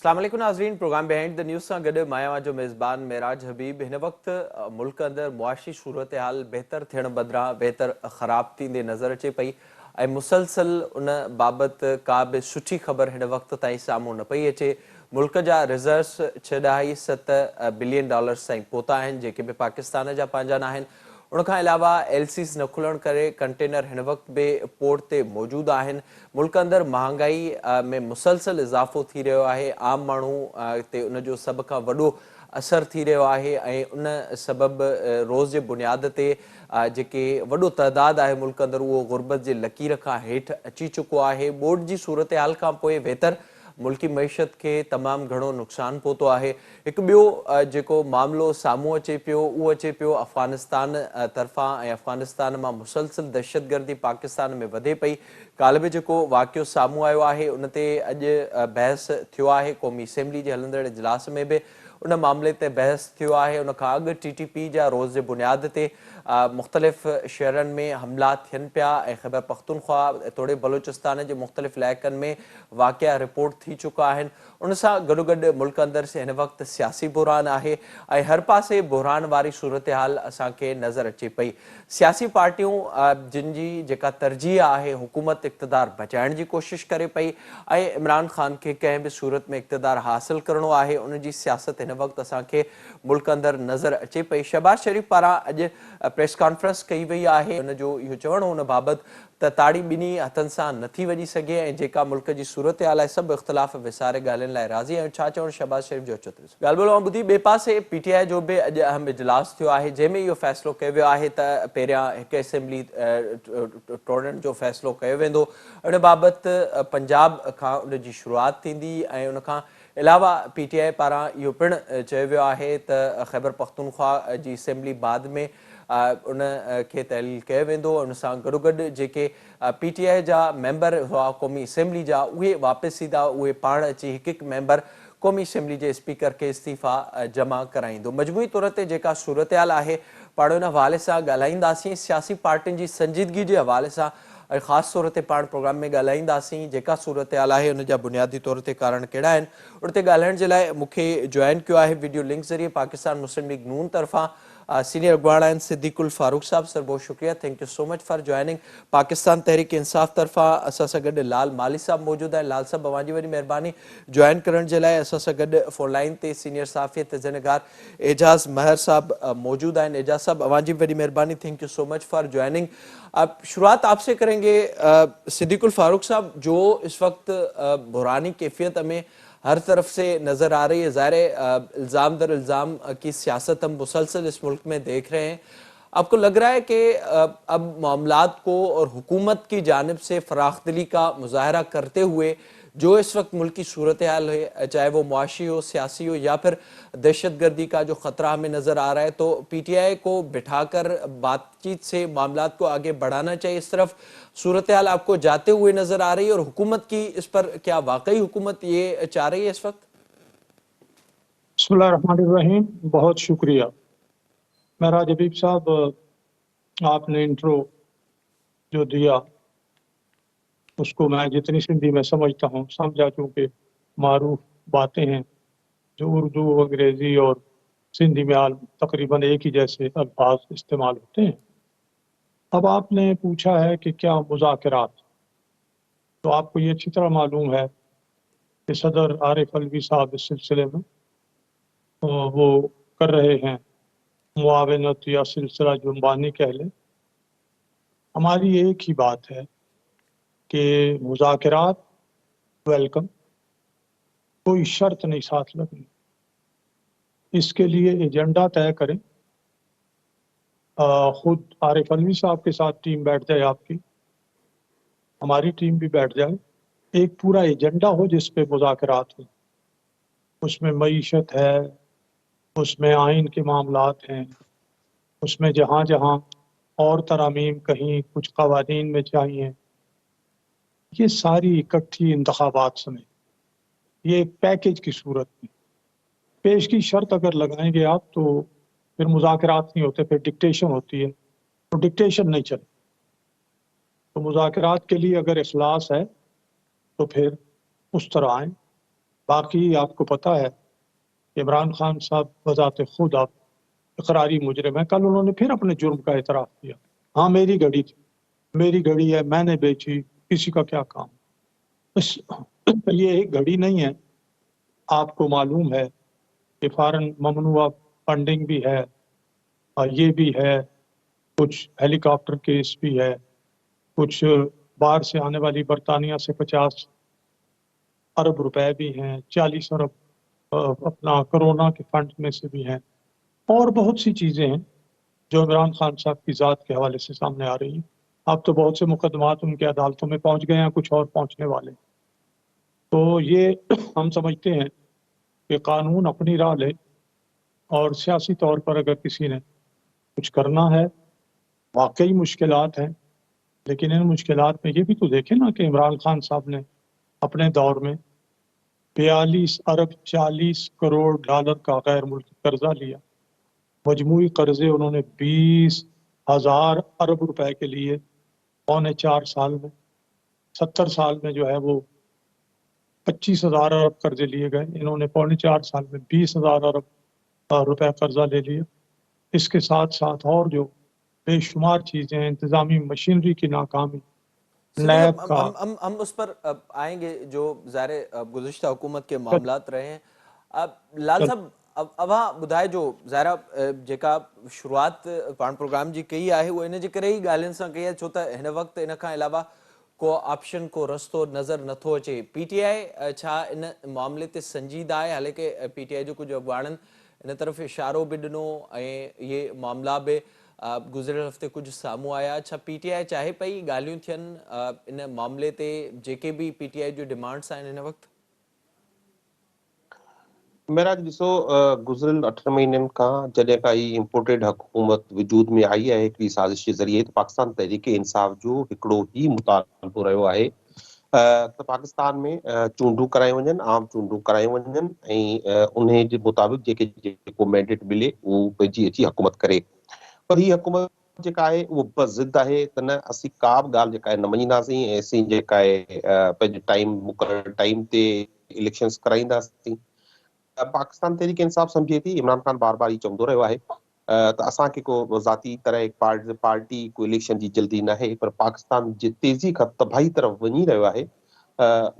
अस्सलाम वालेकुम नाज़रीन। प्रोग्राम बिहाइंड द न्यूज़ सां गॾु मां जो मेज़बान मेराज हबीब। हिन वक़्तु मुल्क अंदरि मुआशी सूरत हाल बहितर थियण बदिरां बहितर ख़राब थींदे नज़र अचे पई ऐं मुसलसल उन बाबति का बि सुठी ख़बर हिन वक़्त ताईं साम्हूं न पई अचे। मुल्क जा रिज़र्व्स 6.7 बिलियन डॉलर्स ताईं पहुता आहिनि, जेके बि पाकिस्तान जा पंहिंजा न आहिनि। उनखां अलावा एलसीस न खुलण करे कंटेनर हिन वक़्त बि पोर्ट ते मौजूदु आहिनि। मुल्क अंदरि महांगाई में मुसलसल इज़ाफ़ो थी रहियो आहे। आम माण्हू ते उनजो सभ खां वॾो असरु थी रहियो आहे ऐं उन सबबु रोज़ जे बुनियाद ते जेके वॾो तइदादु आहे मुल्क अंदरि उहो गुर्बत जे लकीर खां हेठि अची चुको आहे। ॿोॾि जी सूरत हाल खां पोइ बहितर मुल्की मईशत खे तमामु घणो नुक़सानु पहुतो आहे। हिकु ॿियो जेको मामिलो साम्हूं अचे पियो उहो अचे पियो अफ़गानिस्तान तरफ़ां ऐं अफ़गानिस्तान मां मुसलसल दहशतगर्दी पाकिस्तान में वधे पई। काल्ह बि जेको वाक़ियो साम्हूं आयो आहे उन ते अॼु बहस थियो आहे। क़ौमी असेंबली जे हलंदड़ इजलास में बि उन मामले ते बहस थियो आहे। उनखां अॻु टीटीपी जा रोज़ जे बुनियाद ते मुख़्तलिफ़ शहरनि में हमला थियनि पिया ऐं ख़ैबर पख्तूनख्वा तोड़े बलोचिस्तान जे मुख़्तलिफ़ इलाइक़नि में वाक़िया रिपोर्ट थी चुका आहिनि। उन सां गॾोगॾु मुल्क अंदरि हिन वक़्तु सियासी बुरहान आहे ऐं हर पासे बुरहान वारी सूरत हाल असांखे नज़र अचे पई। सियासी पार्टियूं जिन जी जेका तरजीह आहे हुकूमत इक़्तिदार बचाइण जी कोशिश करे पई ऐं इमरान ख़ान खे कंहिं बि सूरत में इक़्तिदार हासिल करणो आहे, उन जी सियासत हिन वक़्तु असांखे मुल्क अंदरि नज़र अचे पई। शहबाज़ शरीफ़ पारां अॼु प्रेस कॉन्फ्रेंस कई वई आहे। उनजो इहो चवणो उन बाबति त ताड़ी ॿिन्ही हथनि सां नथी वञी सघे ऐं जेका मुल्क जी सूरत हाल आहे सभु इख़्तिलाफ़ विसारे ॻाल्हियुनि लाइ राज़ी आहियूं। छा चवणु शहबाज़ शरीफ़ जो अचो ॻाल्हि ॿोलो ॿुधी। ॿिए पासे पीटीआई जो बि अॼु अहम इजलास थियो आहे जंहिंमें इहो फ़ैसिलो कयो वियो आहे त पहिरियां हिकु असेंबली टोड़ण जो फ़ैसिलो कयो वेंदो। उन बाबति पंजाब खां उनजी शुरूआति थींदी ऐं उनखां अलावा पीटीआई पारां इहो पिणु चयो वियो आहे त ख़ैबर पख्तूनख्वा जी असेंबली बाद में उन खे तहलील कयो वेंदो। उन सां गॾोगॾु जेके पीटीआई जा मेंबर हुआ क़ौमी असेंबली जा उहे वापसि ईंदा, उहे पाण अची हिकु हिकु मेंबर क़ौमी असेंबली जे स्पीकर खे इस्तीफ़ा जमा कराईंदो। मजमूई तौर ते जेका सूरत हाल आहे पाण उन हवाले सां ॻाल्हाईंदासीं। सियासी पार्टियुनि जी संजीदगी जे हवाले सां ऐं ख़ासि तौर ते पाण प्रोग्राम में ॻाल्हाईंदासीं। जेका सूरत हाल आहे उन जा बुनियादी तौर ते कारण कहिड़ा आहिनि, उन ते ॻाल्हाइण जे लाइ मूंखे जॉइन कयो आहे वीडियो लिंक ज़रिए पाकिस्तान मुस्लिम लीग नून तरफ़ां सीनियर अॻवान आहिनि सिद्दीकुल फारूक साहब। सर बहुत शुक्रिया, thank you so much for joining. Pakistan Tehreek इंसाफ़ तरफ़ां असां सां गॾु लाल माली साहब मौजूदु आहिनि। लाल साहब अवां जी वॾी महिरबानी जॉइन करण जे लाइ। असां सां गॾु फोन लाइन ते सीनियर साफ़ी तजनगार एजाज़ महर साहब मौजूद हैं। एजाज साहब अवां जी बड़ी मेहरबानी, thank you so much for joining. अब शुरुआत आपसे करेंगे सिद्दीकुल फारूक साहब, जो इस वक्त बुरानी कैफियत में हर तरफ से नज़र आ रही है। ज़ाहिर इल्ज़ाम दर इल्ज़ाम की सियासत हम मुसलसल इस मुल्क में देख रहे हैं। आपको लग रहा है कि अब मामलात को और हुकूमत की जानिब से फराखदिली का मुजाहरा करते हुए जो इस वक्त मुल्क की सूरत हाल है, चाहे वो मुआशी हो, सियासी हो या फिर दहशतगर्दी का जो ख़तरा हमें नज़र आ रहा है, तो पीटीआई को बिठाकर बातचीत से मामलात को आगे बढ़ाना चाहिए, इस तरफ सूरत हाल आपको जाते हुए नज़र आ रही है? और हुकूमत की इस पर क्या वाकई हुकूमत ये चाह रही है इस वक्त? बिस्मिल्लाहिर्रहमानिर्रहीम, बहुत शुक्रिया मेराज हबीब साहब। आपने इंट्रो जो दिया उसको मैं जितनी सिंधी में समझता हूँ समझा, चूँकि मारूफ बातें हैं जो उर्दू, अंग्रेज़ी और सिंधी में तकरीबन एक ही जैसे अल्फाज इस्तेमाल होते हैं। अब आपने पूछा है कि क्या मुज़ाकरात, तो आपको ये अच्छी तरह मालूम है कि सदर आरिफ अलवी साहब इस सिलसिले में वो कर रहे हैं मुआवनत या सिलसिला जुम्बानी कह लें। हमारी एक ही बात है कि मुज़ाकरात वेलकम, कोई शर्त नहीं साथ लगनी। इसके लिए एजेंडा तय करें। खुद आरिफ अलवी साहब के साथ टीम बैठ जाए, आपकी हमारी टीम भी बैठ जाए, एक पूरा एजेंडा हो जिस पे मुज़ाकरात हो। उसमें मईशत है, उसमें आइन के मामलात हैं, उसमें जहाँ जहाँ और तरमीम कहीं कुछ कवानीन में चाहिए, ये सारी इकट्ठी इंतखाबात समेत ये एक पैकेज की सूरत में पेश की शर्त अगर लगाएंगे आप तो फिर मुज़ाकरात नहीं होते, फिर डिक्टेशन होती है, तो डिक्टेशन नहीं चले। तो मुज़ाकरात के लिए अगर इखलास है तो फिर उस तरह आए। बाकी आपको पता है इमरान खान साहब बजाते खुद आप इकरारी मुजरिम है। कल उन्होंने फिर अपने जुर्म का एतराफ किया। हाँ मेरी घड़ी थी, मेरी घड़ी है, मैंने बेची, किसी का क्या काम। ये एक घड़ी नहीं है। आपको मालूम है कि फॉरेन ममनुआ फंडिंग भी है और ये भी है, कुछ हेलीकॉप्टर केस भी है, कुछ बाहर से आने वाली बरतानिया से 50 अरब रुपए भी हैं, 40 अरब अपना कोरोना के फंड में से भी हैं, और बहुत सी चीज़ें हैं जो इमरान खान साहब की ज़ात के हवाले से सामने आ रही हैं। अब तो बहुत से मुकदमात उनकी अदालतों में पहुंच गए हैं, कुछ और पहुंचने वाले। तो ये हम समझते हैं कि कानून अपनी राह ले, और सियासी तौर पर अगर किसी ने कुछ करना है, वाकई मुश्किलात हैं, लेकिन इन मुश्किलात में ये भी तो देखें ना कि इमरान खान साहब ने अपने दौर में 42 अरब 40 करोड़ डॉलर का गैर मुल्की कर्जा लिया। मजमूई कर्जे उन्होंने 20,000 अरब रुपए के लिए 4.25 साल में, 70 साल में जो है वो 25,000 अरब कर्जे लिए गए। इन्होंने 4.25 साल में 20,000 अरब रुपए कर्जा ले लिया। इसके साथ साथ और जो बेशुमार चीजें हैं, इंतजामी मशीनरी की नाकामी, सिद्दीक नैब साहब, का हम उस पर आएंगे जो ज़ाहिर गुज़िश्ता हुकूमत के मामलात रहे हैं। लाल साहब, अब हाँ ॿुधाए जो ज़ाहिरा जेका शुरुआत पाण प्रोग्राम जी कई आहे उहो इन जे करे ई ॻाल्हियुनि सां कई आहे, छो त हिन वक़्तु इन खां अलावा को ऑप्शन, को रस्तो नज़र नथो अचे। PTI छा इन मामले ते संजीदा आहे? हालांकि PTI जो कुझु अॻुवाणनि इन तरफ़ इशारो बि ॾिनो ऐं इहे मामला बि गुज़िरियल हफ़्ते कुझु साम्हूं आया। छा PTI चाहे पई ॻाल्हियूं थियनि इन मामले ते, जेके बि PTI जूं डिमांड्स आहिनि हिन वक़्तु? मेराज ॾिसो, गुज़िरियल 8 महीननि खां जॾहिं खां ई इम्पोर्टेड हुकूमत वजूद में आई आहे हिकिड़ी साज़िश जे ज़रिए, त पाकिस्तान तहरीक इंसाफ़ जो हिकिड़ो ई मुतालबो रहियो आहे त पाकिस्तान में चूंडूं करायूं वञनि, आम चूंडूं करायूं वञनि ऐं उन जे मुताबिक़ जेको मैंडेट मिले उहो पंहिंजी अची हुकूमत करे। पर हीअ हुकूमत जेका आहे उहो बस ज़िद आहे त न, असीं का बि ॻाल्हि जेका आहे न मञींदासीं ऐं असीं जेका आहे पंहिंजे मुक़ररु टाइम ते इलेक्शन्स कराईंदासीं। पाकिस्तान तहरीक इंसाफ़ सम्झे थी, इमरान खान बार बार ही चवंदो रहियो आहे त असांखे को ज़ाती तरह पार्टी को इलेक्शन जी जल्दी न आहे, पर पाकिस्तान जे तेज़ी खां तबाही तरफ़ वञी रहियो आहे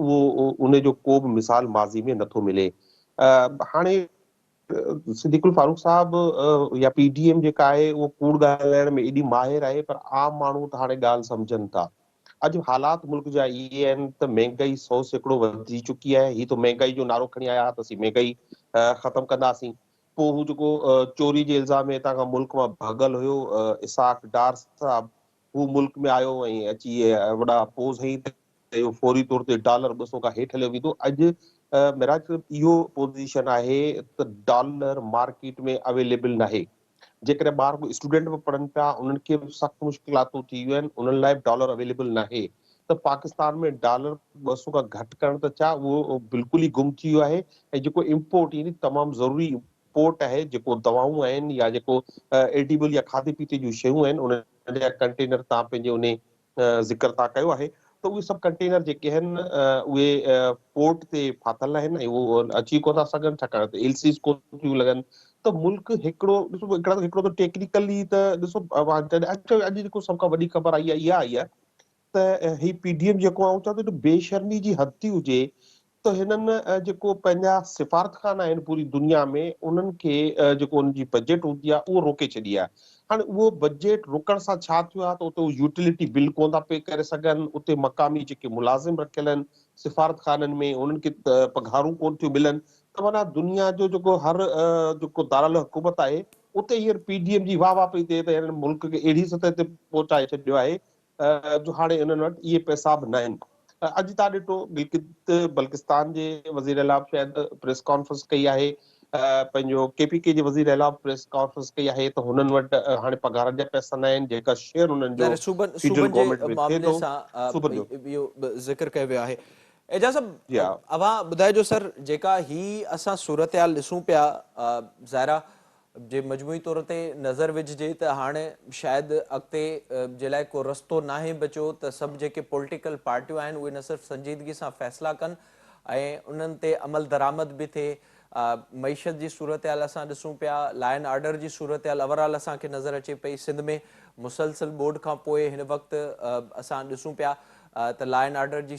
उहो उन जो को बि मिसाल माज़ी में नथो मिले। हाणे सिद्दीकुल फारूक साहब या PDM जेका आहे उहो कूड़ ॻाल्हाइण में एॾी माहिर आहे, पर आम माण्हू त हाणे ॻाल्हि सम्झनि था। अॼु हालात मुल्क जा इहे आहिनि त महांगाई 100% वधी चुकी आहे। ही तो महांगाई जो नारो खणी आया त असीं महांगाई ख़तम कंदासीं। पोइ हू जेको चोरी जे इल्ज़ाम में हितां खां मुल्क मां भॻल हुयो इसाक डार साहब, हू मुल्क में आयो ऐं अची वॾा पोज़ हई त फौरी तौर ते डॉलर 200 खां हेठि हलियो वेंदो। अॼु मेराज इहो पोज़ीशन आहे त डॉलर मार्केट में अवेलेबल नाहे। जेकॾहिं ॿार को स्टूडेंट बि पढ़नि पिया, उन्हनि खे बि सख़्तु मुश्किलातूं थी वियूं आहिनि, उन्हनि लाइ डॉलर अवेलेबल नाहे। त पाकिस्तान में डॉलर 200 खां घटि करणु त छा, उहो बिल्कुलु ई गुम थी वियो आहे। ऐं जेको इम्पोर्ट यानी तमामु ज़रूरी इम्पोर्ट आहे, जेको दवाऊं आहिनि या जेको एडिबल या खाधे पीते जूं शयूं आहिनि, उन जा कंटेनर तव्हां पंहिंजे उन ज़िक्र तव्हां कयो आहे, त उहे सभु कंटेनर जेके आहिनि उहे पोर्ट ते फाथल आहिनि ऐं उहो अची कोन था सघनि, छाकाणि त LCs कोन थियूं लॻनि। त मुल्क हिकिड़ो त टेक्निकली त ॾिसो, अॼु जेको सभ खां वॾी ख़बर आई आहे इहा आई आहे त ही PDM जेको आहे चवंदो बेशर्मी जी हद थी हुजे त हिननि जेको पंहिंजा सिफारतखाना आहिनि पूरी दुनिया में, उन्हनि खे जेको उनजी बजट हूंदी आहे उहो रोके छॾी आहे। हाणे उहो बजट रुकण सां छा थियो आहे त उते यूटिलिटी बिल कोन था पे करे सघनि, उते मक़ामी जेके मुलाज़िम रखियल आहिनि सिफारतखाननि में उन्हनि खे पघारूं कोन थियूं मिलनि। त माना दुनिया जो जेको हर जेको दारुल हुकूमत आहे उते हींअर PDM जी वाह वाह पई थिए त हिन मुल्क खे अहिड़ी सतह ते पहुचाए छॾियो आहे जो हाणे हिननि वटि इहे पैसा बि न आहिनि। अॼु तव्हां ॾिठो बल्किस्तान जे वज़ीर आला शायदि प्रेस कॉन्फ्रेंस कई आहे, पंहिंजो KPK जे वज़ीर आला प्रेस कॉन्फ्रेंस कई आहे त हुननि वटि हाणे पघारनि जा पैसा न आहिनि, जेका शेयर हुननि जो फेडरल सूबनि जे गवर्नमेंट में थिए मामले थो सां सूबनि जो। इहो ज़िक्र कयो वियो आहे। एजाज़ साहब, या अवां ॿुधाइजो सर, जेका ही असां सूरतहाल ॾिसूं पिया ज़ाहिरा जे मजमूई तौर ते नज़र विझिजे त हाणे शायदि अॻिते जे लाइ को रस्तो नाहे बचियो त सभु जेके पॉलिटिकल पार्टियूं आहिनि उहे न सिर्फ़ु संजीदगी सां फ़ैसिला कनि, ऐं उन्हनि ते अमल दरामद बि थिए। मईशत जी सूरत हाल असां ॾिसूं पिया, लॉ एंड ऑर्डर जी सूरत हाल ओवरऑल असांखे नज़र अचे पई। सिंध में मुसलसल ॿोॾ खां पोइ हिन वक़्तु असां ॾिसूं पिया त लॉ एंड ऑर्डर जी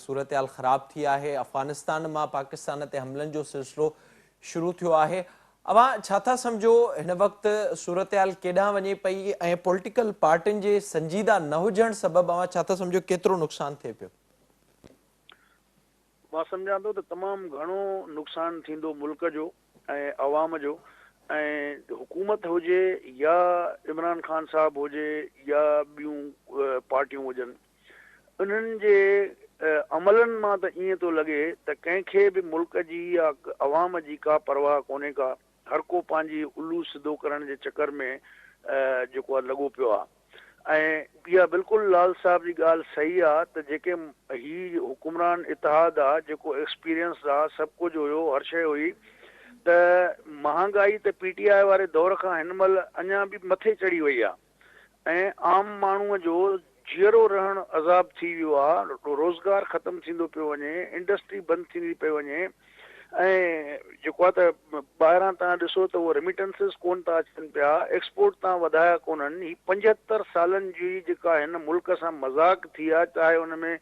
सूरत हाल ख़राब थी आहे। अफ़गानिस्तान मां पाकिस्तान ते हमलनि जो सिलसिलो शुरू थियो आहे। अवां छा था सम्झो हिन वक़्तु सूरत हाल केॾांहुं वञे पई ऐं पॉलिटिकल पार्टियुनि जे संजीदा न हुजण सबबि अवां छा था सम्झो केतिरो नुक़सानु थिए पियो? मां सम्झां थो त तमामु घणो नुक़सानु थींदो मुल्क जो ऐं अवाम जो। ऐं हुकूमत हुजे या इमरान ख़ान साहब हुजे या ॿियूं पार्टियूं हुजनि, उन्हनि जे अमलनि मां त ईअं थो लॻे त कंहिंखे बि मुल्क जी या अवाम जी का परवाह कोन्हे का। हर को पंहिंजी उल्लू सिधो करण जे चकर में जेको आहे लॻो पियो आहे। ऐं इहा बिल्कुलु लाल साहब जी ॻाल्हि सही आहे त जेके ही हुकुमरान इतिहाद आहे, जेको एक्सपीरियंस आहे, सभु कुझु हुयो, हर शइ हुई, त महांगाई त PTI वारे दौर खां हिन महिल अञा बि मथे चढ़ी वई आहे ऐं आम माण्हूअ जो जीअरो रहण अज़ाब थी वियो आहे। रोज़गार ख़तमु थींदो पियो वञे, इंडस्ट्री बंदि थींदी पई वञे ऐं जेको आहे त ॿाहिरां तव्हां ॾिसो त उहो रेमिटेंसिस कोन था अचनि पिया, एक्सपोर्ट तव्हां वधाया कोन्हनि। ही 75 सालनि जी जेका हिन मुल्क सां मज़ाक थी आहे, चाहे हुन में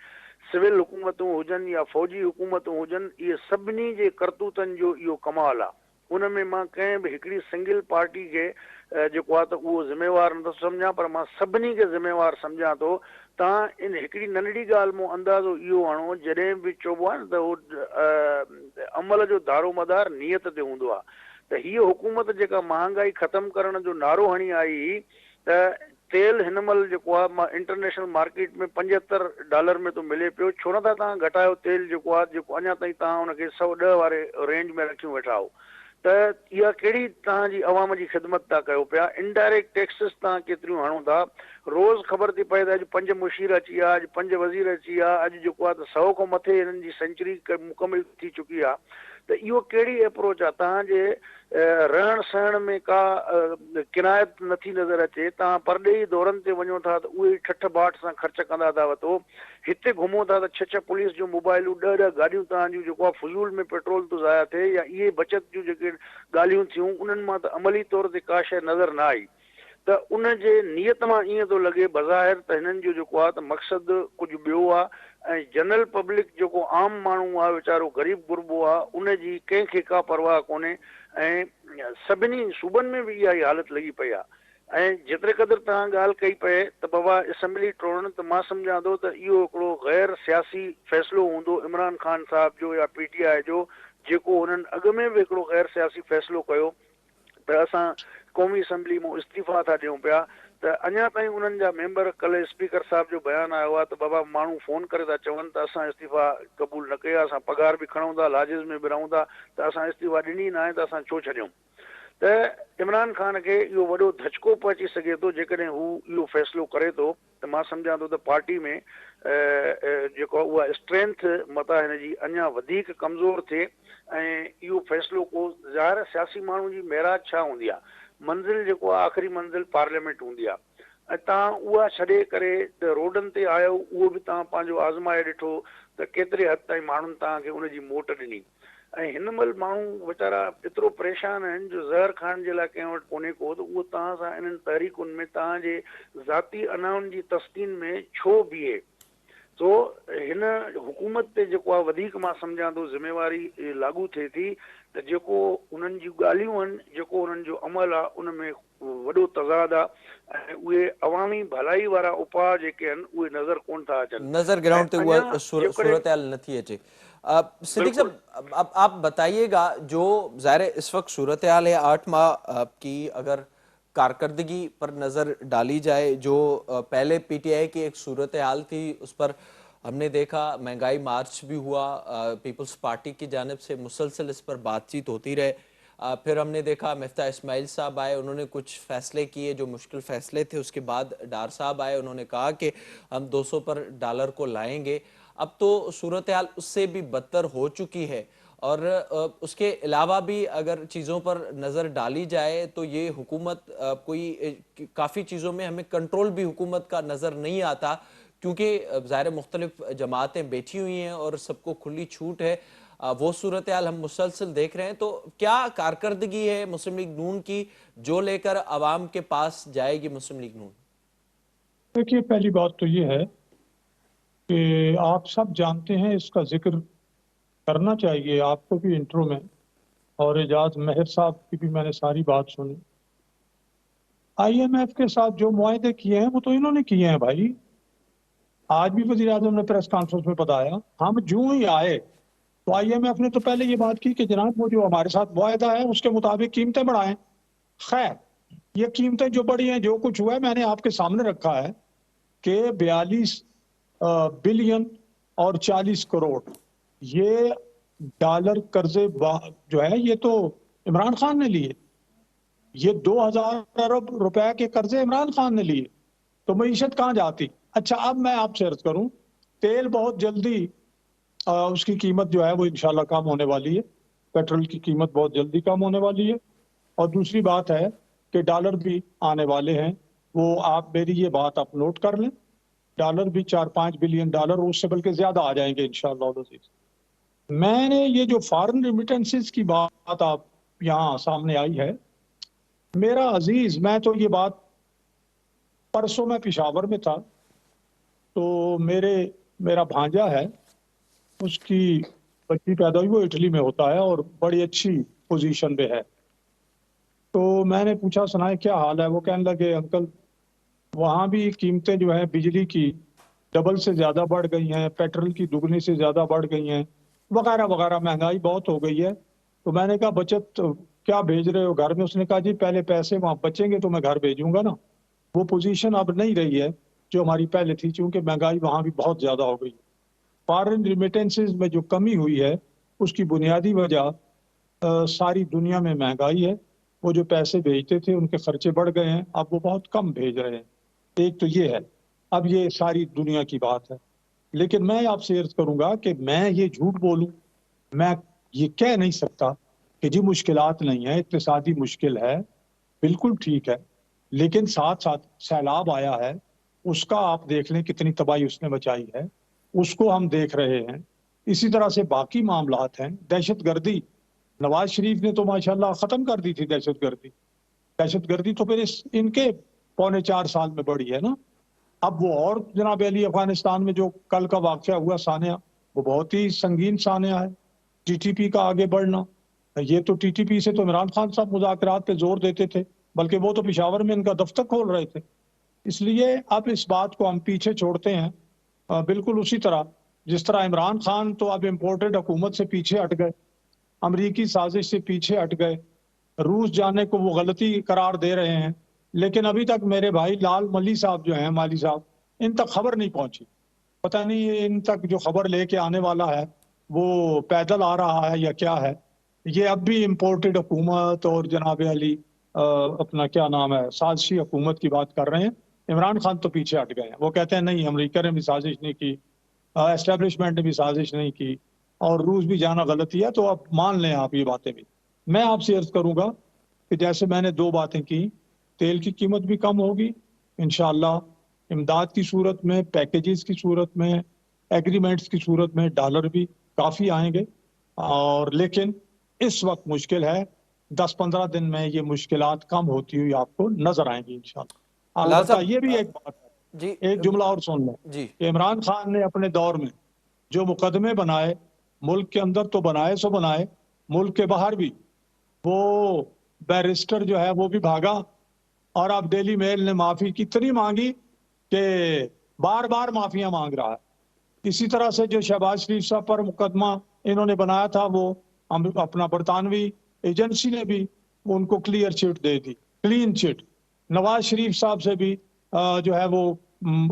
सिविल हुकूमतूं हुजनि या फ़ौजी हुकूमतूं हुजनि, इहे सभिनी जे करतूतनि जो इहो कमाल आहे। उन में मां कंहिं बि हिकिड़ी सिंगल पार्टी खे जेको आहे त उहो ज़िम्मेवार नथो सम्झां, पर मां सभिनी खे ज़िम्मेवार सम्झां थो। तव्हां इन हिकिड़ी नंढड़ी ॻाल्हि मूं अंदाज़ो इहो हणो, जॾहिं बि चइबो आहे न त उहो अमल जो दारोमदार नियत ते हूंदो आहे, त हीअ हुकूमत जेका महांगाई ख़तमु करण जो नारो हणी आई, त तेल हिन महिल जेको आहे मां इंटरनेशनल मार्केट में $75 में थो मिले पियो। छो नथा तव्हां घटायो तेल जेको आहे, जेको अञा ताईं तव्हां हुनखे 110 वारे रेंज में रखियूं वेठा हो? त इहा कहिड़ी तव्हांजी अवाम जी ख़िदमत था कयो पिया? इनडायरेक्ट टैक्सिस तव्हां केतिरियूं हणो था? रोज़ ख़बर थी पए त अॼु 5 मुशीर अची विया, अॼु 5 वज़ीर अची विया, अॼु जेको आहे त 100 खां मथे हिननि जी सेंचुरी मुकमिल थी चुकी आहे। त इहो कहिड़ी अप्रोच आहे? तव्हांजे रहण सहण में का किनायत नथी नज़र अचे। तव्हां परॾेही दौरनि ते वञो था त उहे ठठ बाट सां ख़र्च कंदा था वठो। हिते घुमो था त 6 पुलिस जूं मोबाइलूं, 10 गाॾियूं तव्हांजूं जेको आहे फुज़ूल में पेट्रोल थो ज़ाया थिए, या इहे बचत जूं जेके ॻाल्हियूं थियूं उन्हनि मां त अमली तौर ते का शइ नज़र न आई। त उन जे नियत मां ईअं थो लॻे बज़ाहिर त हिननि जो जेको आहे त मक़सदु कुझु ॿियो आहे ऐं जनरल पब्लिक जेको आम माण्हू आहे वीचारो ग़रीब गुरबो आहे, उन जी कंहिंखे का परवाह कोन्हे। ऐं सभिनी सूबनि में बि इहा ई हालति लॻी पई आहे। ऐं जेतिरे क़दुरु तव्हां ॻाल्हि कई पए त बाबा असेंबली टोड़ण, त मां सम्झां थो त इहो हिकिड़ो गैर सियासी फ़ैसिलो हूंदो इमरान ख़ान साहब जो या PTI जो, जेको हुननि अॻु में बि हिकिड़ो गैर सियासी फ़ैसिलो कयो त असां क़ौमी असेंबली मां इस्तीफ़ा था ॾियूं पिया। त अञा ताईं उन्हनि जा मेंबर, कल्ह स्पीकर साहब जो बयानु आयो आहे त बाबा माण्हू फ़ोन करे था चवनि त असां इस्तीफ़ा क़बूल न कया, असां पघार बि खणूं था, लाजिज़ में बि रहूं था, त असां इस्तीफ़ा ॾिनी न आहे, त असां छो छॾियूं? त इमरान ख़ान खे इहो वॾो धचको पहुची सघे थो जेकॾहिं हू इहो फ़ैसिलो करे थो। त मां सम्झां थो त पार्टी में जेको उहा स्ट्रेंथ मता हिन जी अञा वधीक कमज़ोर थिए ऐं इहो फ़ैसिलो को ज़ाहिर सियासी माण्हू जी महराज छा हूंदी आहे, मंज़िल जेको आहे आख़िरी मंज़िल पार्लियामेंट हूंदी आहे। ऐं तव्हां उहा छॾे करे त रोडनि ते आयो, उहो बि तव्हां पंहिंजो आज़माए ॾिठो त केतिरे हद ताईं माण्हुनि तव्हांखे उनजी मोट ॾिनी। ऐं हिन महिल माण्हू वीचारा एतिरो परेशान आहिनि जो ज़हर खाइण जे लाइ कंहिं वटि कोन्हे को, त उहो तव्हां सां इन्हनि तहरीकुनि में तव्हांजे ज़ाती अनाउनि जी तस्कीन में छो बीहे? तो हिन हुकूमत ते जेको आहे वधीक मां सम्झां थो ज़िम्मेवारी लागू थिए थी त जेको उन्हनि जूं ॻाल्हियूं आहिनि, जेको उन्हनि जो अमल आहे, उन में वॾो तज़ाद आहे ऐं उहे अवामी भलाई वारा उपाउ जेके आहिनि उहे नज़र कोन था अचनि। नजर ग्राउंड पे हुआ सूरत हाल नथी अचे। सिद्दीक साहब, अब आप बताइएगा, जो ज़ाहिर है इस वक्त सूरत हाल है 8 माह की अगर कारकर्दगी पर नज़र डाली जाए, जो पहले PTI की एक सूरत हाल थी, उस पर हमने देखा महंगाई मार्च भी हुआ, पीपल्स पार्टी की जानिब से मुसलसल इस पर बातचीत होती रहे। फिर हमने देखा मिफ्ता इस्माइल साहब आए, उन्होंने कुछ फैसले किए जो मुश्किल फैसले थे। उसके बाद डार साहब आए, उन्होंने कहा कि हम 200 पर डॉलर को लाएंगे। अब तो सूरत हाल उससे भी बदतर हो चुकी है और उसके अलावा भी अगर चीज़ों पर नज़र डाली जाए तो ये हुकूमत काफ़ी चीज़ों में हमें कंट्रोल भी हुकूमत का नज़र नहीं आता, کیونکہ ظاہر مختلف جماعتیں بیٹھی ہوئی ہیں اور سب کو کھلی چھوٹ ہے، وہ صورتحال ہم مسلسل دیکھ رہے ہیں، تو کیا کارکردگی ہے مسلم لیگ نون کی جو لے کر عوام کے پاس جائے گی مسلم لیگ نون؟ دیکھیے، پہلی بات تو یہ ہے کہ آپ سب جانتے ہیں، اس کا ذکر کرنا چاہیے آپ کو بھی انٹرو میں، اور اعجاز مہر صاحب کی بھی میں نے ساری بات سنی۔ آئی ایم ایف کے ساتھ جو معاہدے کیے ہیں وہ تو انہوں نے کیے ہیں بھائی۔ آج بھی وزیر اعظم نے پریس کانفرنس میں بتایا، ہم جو ہی آئے تو آئی ایم ایف نے تو پہلے یہ بات کی کہ جناب وہ جو ہمارے ساتھ معاہدہ ہے اس کے مطابق قیمتیں بڑھائیں۔ خیر، یہ قیمتیں جو بڑھی ہیں، جو کچھ ہوا ہے، میں نے آپ کے سامنے رکھا ہے کہ 42 بلین اور 40 کروڑ یہ ڈالر قرضے جو ہے یہ تو عمران خان نے لیے، یہ 2000 ارب روپے کے قرضے عمران خان نے لیے، تو معیشت کہاں جاتی؟ اچھا، اب میں آپ سے عرض کروں، تیل بہت جلدی اس کی قیمت جو ہے وہ انشاءاللہ کم ہونے والی ہے، پیٹرول کی قیمت بہت جلدی کم ہونے والی ہے، اور دوسری بات ہے کہ ڈالر بھی آنے والے ہیں، وہ آپ میری یہ بات آپ نوٹ کر لیں، ڈالر بھی 4-5 بلین ڈالر، اس سے بلکہ زیادہ آ جائیں گے انشاءاللہ العزیز۔ میں نے یہ جو فارن ریمیٹنسز کی بات آپ یہاں سامنے آئی ہے، میرا عزیز، میں تو یہ بات پرسوں میں پشاور میں تھا، تو میرا بھانجا ہے، اس کی بچی پیدا ہوئی، وہ اٹلی میں ہوتا ہے اور بڑی اچھی پوزیشن پہ ہے، تو میں نے پوچھا سنائے کیا حال ہے؟ وہ کہنے لگے انکل وہاں بھی قیمتیں جو ہیں بجلی کی ڈبل سے زیادہ بڑھ گئی ہیں، پیٹرول کی دگنی سے زیادہ بڑھ گئی ہیں، وغیرہ وغیرہ، مہنگائی بہت ہو گئی ہے۔ تو میں نے کہا بچت کیا بھیج رہے ہو گھر میں؟ اس نے کہا جی پہلے پیسے وہاں بچیں گے تو میں گھر بھیجوں گا نا۔ وہ پوزیشن اب نہیں رہی ہے جو ہماری پہلے تھی، چونکہ مہنگائی وہاں بھی بہت زیادہ ہو گئی۔ فارن ریمیٹنسز میں جو کمی ہوئی ہے اس کی بنیادی وجہ ساری دنیا میں مہنگائی ہے، وہ جو پیسے بھیجتے تھے ان کے خرچے بڑھ گئے ہیں، اب وہ بہت کم بھیج رہے ہیں، ایک تو یہ ہے، اب یہ ساری دنیا کی بات ہے۔ لیکن میں آپ سے عرض کروں گا کہ میں یہ جھوٹ بولوں، میں یہ کہہ نہیں سکتا کہ جی مشکلات نہیں ہیں، اقتصادی مشکل ہے، بالکل ٹھیک ہے، لیکن ساتھ ساتھ سیلاب آیا ہے، اس کا آپ دیکھ لیں کتنی تباہی اس نے مچائی ہے، اس کو ہم دیکھ رہے ہیں۔ اسی طرح سے باقی معاملات ہیں، دہشت گردی، نواز شریف نے تو ماشاءاللہ ختم کر دی تھی دہشت گردی، دہشت گردی تو پھر ان کے 4.25 سال میں بڑھی ہے نا۔ اب وہ اور جناب علی افغانستان میں جو کل کا واقعہ ہوا سانحہ، وہ بہت ہی سنگین سانحہ ہے، ٹی ٹی پی کا آگے بڑھنا، یہ تو ٹی ٹی پی سے تو عمران خان صاحب مذاکرات پہ زور دیتے تھے، بلکہ وہ تو پشاور میں ان کا دفتر کھول رہے تھے۔ اس لیے اب اس بات کو ہم پیچھے چھوڑتے ہیں، بالکل اسی طرح جس طرح عمران خان تو اب امپورٹڈ حکومت سے پیچھے ہٹ گئے، امریکی سازش سے پیچھے ہٹ گئے، روس جانے کو وہ غلطی قرار دے رہے ہیں، لیکن ابھی تک میرے بھائی لال ملی صاحب جو ہیں، مالی صاحب، ان تک خبر نہیں پہنچی۔ پتہ نہیں ان تک جو خبر لے کے آنے والا ہے وہ پیدل آ رہا ہے یا کیا ہے۔ یہ اب بھی امپورٹڈ حکومت اور جناب علی اپنا کیا نام ہے سازشی حکومت کی بات کر رہے ہیں۔ عمران خان تو پیچھے ہٹ گئے ہیں، وہ کہتے ہیں نہیں امریکہ نے بھی سازش نہیں کی، اسٹیبلشمنٹ نے بھی سازش نہیں کی، اور روس بھی جانا غلطی ہے، تو اب مان لیں آپ یہ باتیں بھی۔ میں آپ سے عرض کروں گا کہ جیسے میں نے 2 باتیں کی، تیل کی قیمت بھی کم ہوگی انشاءاللہ، امداد کی صورت میں، پیکیجز کی صورت میں، ایگریمنٹس کی صورت میں ڈالر بھی کافی آئیں گے، اور لیکن اس وقت مشکل ہے، 10-15 دن میں یہ مشکلات کم ہوتی ہوئی آپ کو نظر آئیں گی انشاءاللہ۔ لال البتہ صاحب، یہ بھی ایک بات ہے، جی ایک جملہ اور سن لیں جی کہ عمران خان نے اپنے دور میں جو مقدمے بنائے، ملک کے اندر تو بنائے سو بنائے، ملک کے باہر بھی، وہ بیرسٹر جو ہے وہ بھی بھاگا، اور اب ڈیلی میل نے معافی کتنی مانگی کہ بار بار معافیاں مانگ رہا ہے۔ اسی طرح سے جو شہباز شریف صاحب پر مقدمہ انہوں نے بنایا تھا، وہ اپنا برطانوی ایجنسی نے بھی ان کو کلیئر چٹ دے دی، کلین چٹ۔ نواز شریف صاحب سے بھی جو ہے وہ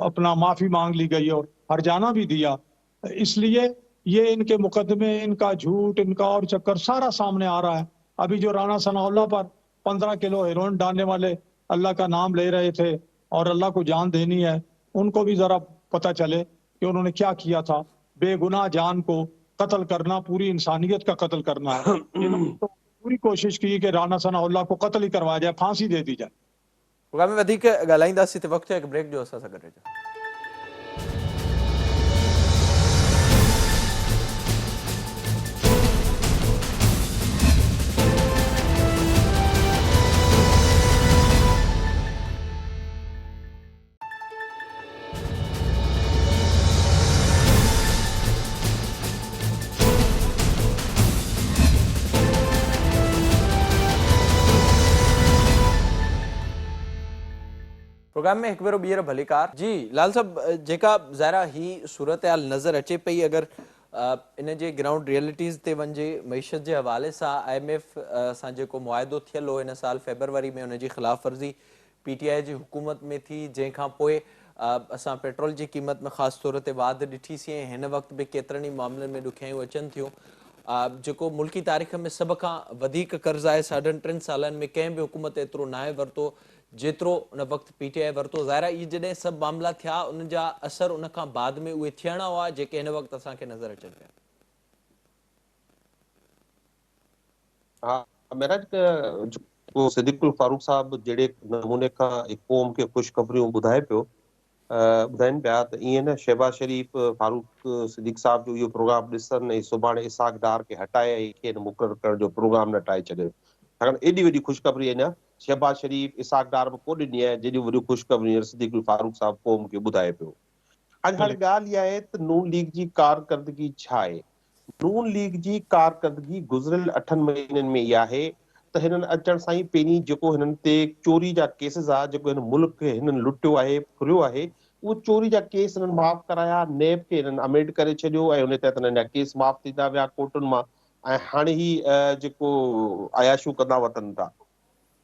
اپنا معافی مانگ لی گئی اور ہرجانہ بھی دیا۔ اس لیے یہ ان کے مقدمے، ان کا جھوٹ، ان کا اور چکر سارا سامنے آ رہا ہے۔ ابھی جو رانا ثناء اللہ پر 15 کلو ہیروئن ڈالنے والے اللہ کا نام لے رہے تھے اور اللہ کو جان دینی ہے، ان کو بھی ذرا پتہ چلے کہ انہوں نے کیا کیا تھا۔ بے گناہ جان کو قتل کرنا پوری انسانیت کا قتل کرنا ہے۔ انہوں نے تو پوری کوشش کی کہ رانا ثناء اللہ کو قتل ہی کروایا جائے، پھانسی دے دی جائے۔ میں ودھیک ॻाल्हाईंदासीं، وقت ہے ایک بریک جو असां सां गॾु प्रोग्राम में एक भेरो ॿीहर भलीकार जी लाल साहब जेका ज़ाहिरा ही सूरत हाल नज़र अचे पई अगर इन जे ग्राउंड रियलिटीज़ ते वञे मईशत जे हवाले सां IMF सां जेको मुआहिदो थियल हो हिन साल फेबरवरी में उनजी ख़िलाफ़ वर्ज़ी PTI जी हुकूमत में थी जंहिंखां पोइ असां पेट्रोल जी क़ीमत में ख़ासि तौर ते वाधि ॾिठीसीं ऐं हिन वक़्त बि केतिरनि ई मामलनि में ॾुखियायूं अचनि थियूं जेको मुल्की तारीख़ में सभ खां वधीक कर्ज़ आहे 3.5 सालनि में कंहिं बि हुकूमत एतिरो नाहे वरितो जेतिरो उन वक़्तु PTI वरितो ज़ाहिरा इहे जॾहिं सभु मामला थिया उन जा असर उन खां बाद में उहे थियणा हुआ जेके हिन वक़्तु असांखे नज़र अचनि पिया हाँ महराज जो सिद्दीकुल फारूक साहब जहिड़े नमूने खां क़ौम खे ख़ुशख़बरियूं ॿुधाए पियो ॿुधाइनि पिया त ईअं न शहबाज शरीफ़ फारूक सिद्दीक साहब जो इहो प्रोग्राम ॾिसनि ऐं सुभाणे इसाक डार खे हटाए ऐं खेनि मुक़ररु करण जो प्रोग्राम न ठाहे छॾियो छाकाणि एॾी वॾी ख़ुशख़बरी अञा शहबाज शरीफ़ इसाक डार में कोन ॾिनी आहे जेॾियूं वॾियूं ख़ुशख़बरियूं सिद्दीकुल फारूक साहब क़ौम खे ॿुधाए पियो अॼु हाणे ॻाल्हि इहा आहे त नून लीग जी कारकर्दगी छा आहे नून लीग जी कारकर्दगी गुज़िरियल 8 महीननि में इहा आहे त हिननि अचण सां ई पहिरीं जेको हिननि ते चोरी जा केसिस आहे जेको हिन मुल्क खे हिननि लुटियो आहे फुरियो आहे उहो चोरी जा केस हिननि माफ़ कराया नेब खे हिननि अमेंड करे छॾियो ऐं उन तहत हिननि जा केस माफ़ थींदा विया कोर्टुनि मां ऐं हाणे ही जेको अयाशूं कंदा वतन था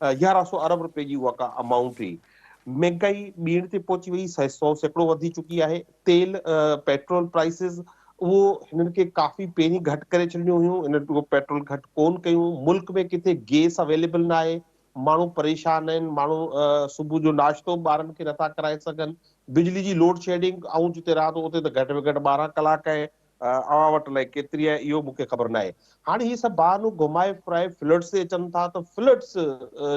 1100 अरब रुपए जी उहा का अमाउंट हुई महांगाई ॿीहर ते पहुची वई 100 सैकड़ो वधी चुकी आहे तेल पेट्रोल प्राइसिस उहो हिननि खे काफ़ी पहिरीं घटि करे छॾियूं हुयूं हिननि पेट्रोल घटि कोन कयूं मुल्क में किथे गैस अवेलेबल न आहे माण्हू परेशान आहिनि माण्हू सुबुह जो नाश्तो ॿारनि खे नथा कराए सघनि बिजली जी लोड शेडिंग ऐं जिते रहां थो उते त घटि में घटि 12 कलाक आहे अवां वटि अलाए केतिरी आहे इहो मूंखे ख़बर न आहे हाणे ही सभु बहानू घुमाए फिराए फ्लड्स ते अचनि था त फ्लड्स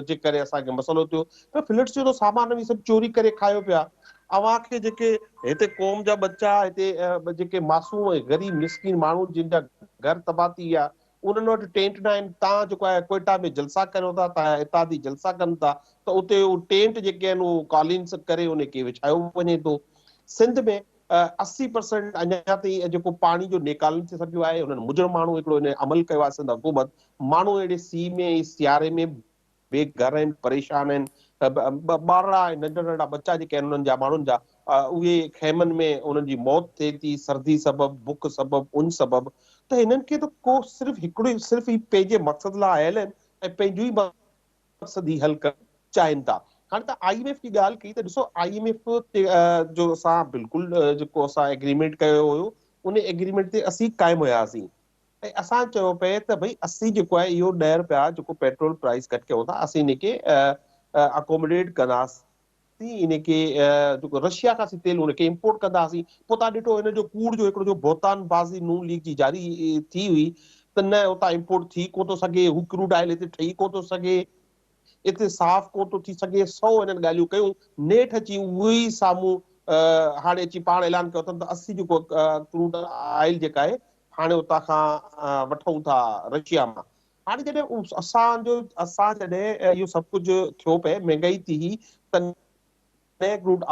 जे करे असांखे मसइलो थियो त फ्लड्स जो सामान बि सभु चोरी करे खायो पिया अवां खे जेके हिते क़ौम जा बच्चा हिते जेके मासूम ग़रीब मिसकिन माण्हू जिन जा घर तबाह थी विया उन्हनि वटि टेंट न आहिनि तव्हां जेको आहे कोयटा में जलसा कयो था तव्हां इतादी जलसा कनि था त उते उहे टेंट जेके आहिनि उहो कॉलिन्स करे उनखे विछायो वञे थो सिंध में 80% अञा ताईं जेको पाणी जो निकालन थी सघियो आहे उन्हनि मुजरिम माण्हू हिकिड़ो हिन अमल कयो आहे सिंध हुकूमत माण्हू अहिड़े सीउ में सियारे में बेघर आहिनि परेशान आहिनि ॿारड़ा नंढा नंढा बच्चा जेके आहिनि उन्हनि जा माण्हुनि जा उहे खेमनि में उन्हनि जी मौत थिए थी सर्दी सबबु बुख सबबु उन सबबु त हिननि खे त को सिर्फ़ु हिकिड़ो सिर्फ़ु ई पंहिंजे मक़सद लाइ आयल आहिनि ऐं पंहिंजो ई मक़सद ई हल करणु चाहिनि था हाणे त IMF जी ॻाल्हि कई त ॾिसो IMF ते जो असां बिल्कुलु जेको असां एग्रीमेंट कयो हुयो उन एग्रीमेंट ते असीं क़ाइमु हुयासीं ऐं असां चयो पिए त भई असीं जेको आहे इहो 10 रुपया जेको पेट्रोल प्राइस घटि कयूं था असीं इनखे अकोमोडेट कंदासीं इनखे जेको रशिया खां असीं तेल उनखे इम्पोर्ट कंदासीं पोइ तव्हां ॾिठो हिन जो कूड़ जो हिकिड़ो जो बोतान बाज़ी नून लीग जी जारी थी हुई त न उतां इम्पोर्ट थी कोन थो सघे हू क्रूड ऑयल हिते ठही कोन थो सघे हिते साफ़ कोन थो थी सघे 100 हिननि ॻाल्हियूं कयूं नेठि अची उहो ई साम्हूं हाणे अची पाण ऐलान कयो अथनि त असीं जेको क्रूड ऑयल जेका आहे हाणे उतां खां वठूं था रशिया मां हाणे जॾहिं असां जॾहिं इहो सभु कुझु थियो पए महांगाई थी त क्रूड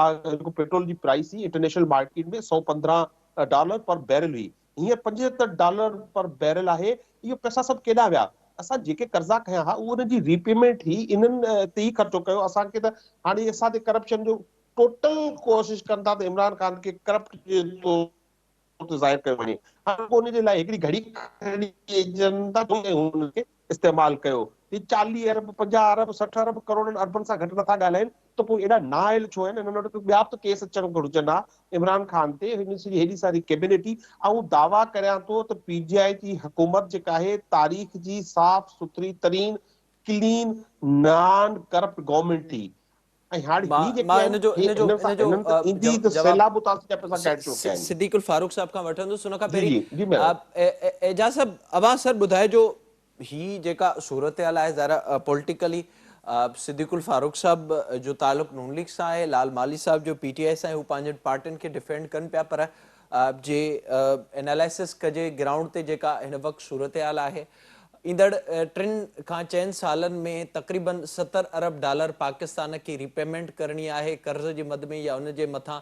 पेट्रोल जी प्राइस ही इंटरनेशनल मार्केट में $115 पर बैरल हुई हीअं $75 पर बैरल आहे इहो पैसा सभु केॾा विया असां जेके कर्ज़ा खयां हा उहो उनजी रीपेमेंट ही इन्हनि ते ई ख़र्चो कयो असांखे त हाणे असां ते करप्शन जो टोटल कोशिश कनि था त इमरान ख़ान खे करप्ट जे तौर ते ज़ाहिर कयो वञे हाणे उन जे लाइ हिकिड़ी घड़ी इस्तेमालु कयो 40 अरब 50 अरब 60 अरब करोड़नि अरबनि सां घटि नथा ॻाल्हाइनि त पोइ एॾा नाइल छो आहिनि हिननि वटि ॿिया बि केस अचणु घुरिजनि हा इमरान ख़ान ते हेॾी सारी कैबिनेट ऐं दावा करियां थो त PTI जी हुकूमत जेका आहे तारीख़ जी साफ़ सुथरी तरीन क्लीन नॉन करप्ट गवर्नमेंट थी ऐं हाणे ही जेके आहिनि हिननि त ईंदी त सैलाब उतां जा पैसा कैट चुकिया आहिनि सिद्दीकुल फारूक साहब खां वठंदुसि हुन खां जी पहिरीं जी जी एजाज़ साहब अवां सर ॿुधाइजो ही जेका सूरत हाल आहे ज़रा पॉलिटिकली सिद्दीकुल फारूक साहब जो ताल्लुक़ नून लीग सां आहे लाल माली साहब जो PTI सां आहे हू पंहिंजनि पार्टियुनि खे डिफेंड कनि पिया पर जे एनालिसिस कजे ग्राउंड ते जेका हिन वक़्तु सूरत हाल आहे ईंदड़ 3 खां 4 सालनि में तक़रीबन $70 अरब पाकिस्तान खे रीपेमेंट करणी आहे कर्ज़ जी मद में या उन जे मथां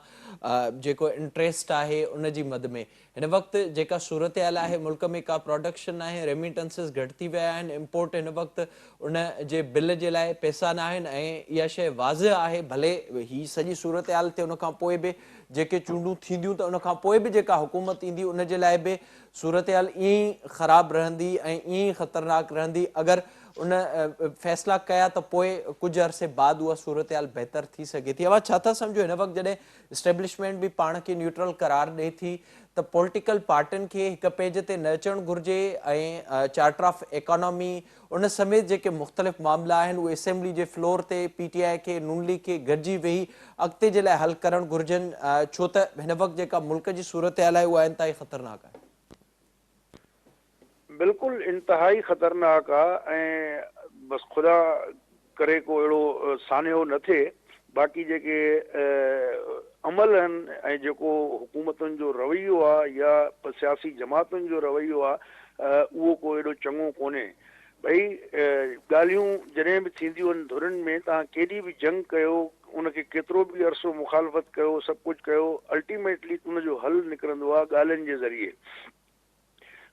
जेको इंट्रेस्ट आहे उन जी मद में हिन वक़्तु जेका सूरत हाल आहे मुल्क में का प्रोडक्शन आहे, रेमिटेंसिस घटि थी विया आहिनि, इम्पोर्ट हिन वक़्तु उन जे बिल जे लाइ पैसा न आहिनि ऐं इहा शइ वाज़िह आहे। भले ही सॼी सूरत हाल थिए, उनखां पोइ बि जेके चूंडूं थींदियूं त उनखां पोइ बि जेका हुकूमत ईंदी उन जे लाइ बि सूरत हाल ईअं ई ख़राबु रहंदी ऐं ईअं ई ख़तरनाक रहंदी। अगरि उन फ़ैसिला कया त पोइ कुझु अरसे बाद उहा सूरत हाल बहितर थी सघे थी। अवां छा था सम्झो हिन वक़्तु जॾहिं इस्टेब्लिशमेंट बि पाण खे न्यूट्रल करार ॾिए थी त पॉलिटिकल पार्टियुनि खे हिक पेज ते न अचणु घुरिजे ऐं चार्टर ऑफ इकोनॉमी उन समेत जेके मुख़्तलिफ़ मामला आहिनि उहे असेंबली जे फ्लोर ते PTI खे नून लीग खे गॾिजी वेही अॻिते जे लाइ हल करणु घुरिजनि, छो त हिन वक़्तु जेका मुल्क जी सूरत हाल आहे उहा इंतिहाई ख़तरनाक आहे। बिल्कुलु इंतिहाई ख़तरनाक आहे ऐं बसि ख़ुदा करे को अहिड़ो सान्यो न थिए। बाक़ी जेके अमल आहिनि ऐं जेको हुकूमतुनि जो रवैयो आहे या सियासी जमातुनि जो रवैयो आहे उहो को एॾो चङो कोन्हे। भई ॻाल्हियूं जॾहिं बि थींदियूं आहिनि धुरनि में, तव्हां केॾी बि जंग कयो, उनखे केतिरो बि अरसो मुखालफ़त कयो, सभु कुझु कयो, अल्टीमेटली उनजो हल निकिरंदो आहे ॻाल्हियुनि जे ज़रिए।